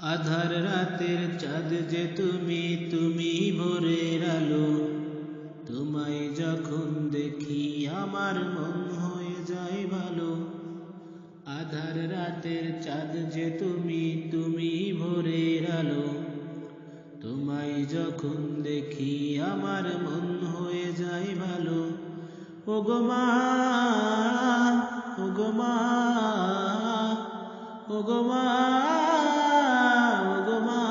আধার রাতের চাঁদ যে তুমি, তুমি ভোরের আলো। তোমায় যখন দেখি আমার মন হয়ে যায় ভালো। আধার রাতের চাঁদ যে তুমি, তুমি ভোরের আলো। তোমায় যখন দেখি আমার মন হয়ে যায় ভালো। ওগো মা, ওগো মা, ওগো মা, ওগো মা।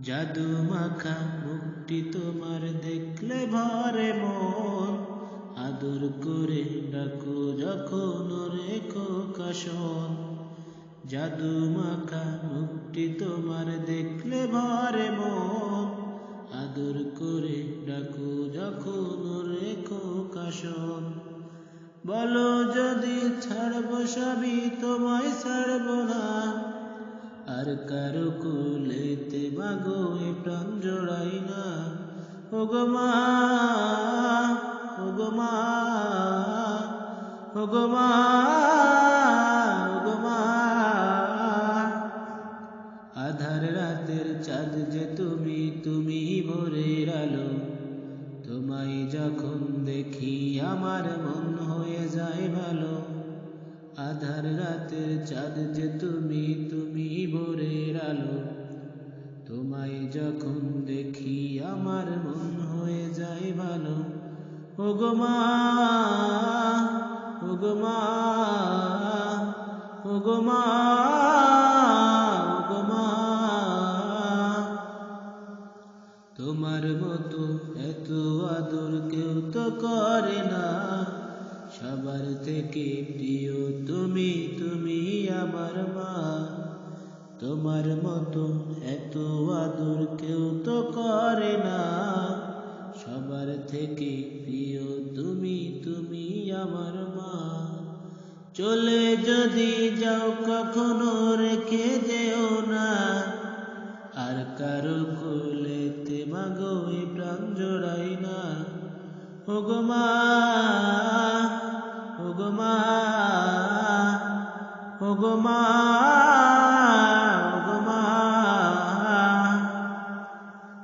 জাদু মাখা মুখটি তোমার দেখলে ভরে মন। আদর করে ডাকো যখন রেখো কাশন। জাদু মাখা মুখটি তোমার দেখলে ভরে মন। আদর করে ডাকো যখন রেখো কাশন। বলো যদি ছাড়বো সবই, তোমায় ছাড়বো না। আর কারো কোলেতে মাগো এ প্রাণ জোড়াই না। ওগো মা, ওগো মা, ওগো মা, ওগো মা। আধার রাতের চাঁদ যে তুমি, তুমি ভোরের আলো। তোমায় যখন দেখি আমার মন হয়ে যায় ভালো। আধার রাতের চাঁদ যে তুমি, তুমি ভোরের আলো। তোমায় যখন দেখি আমার মন হয়ে যায় ভালো। ওগো মা, ওগো মা, ওগো মা, ওগো মা। তোমার মতো এত আদর কেউ তো করে না। সবার থেকে প্রিয় তুমি, তুমি আমার মা। তোমার মতো এত আদর কেউ তো করে না। সবার থেকে প্রিয় তুমি, তুমি আমার মা। চলে যদি যাও কখনো রেখে যেও না। আর কারো কোলেতে মাগো এ প্রাণ জোড়াই না। ওগো মা, ওগো মা, ওগো মা, ওগো মা।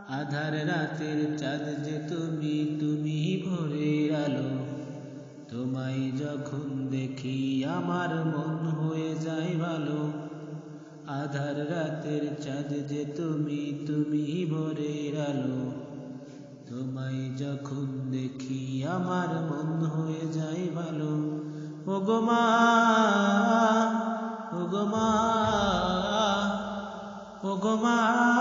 আধার রাতের চাঁদ যে তুমি, তুমি ভোরের আলো। তোমায় যখন দেখি আমার মন হয়ে যায় ভালো। আধার রাতের চাঁদ যে তুমি, তুমি ভোরের আলো। তোমায় যখন দেখি আমার মন হয়ে যায় ভালো। ওগো মা, ওগো মা, ওগো মা।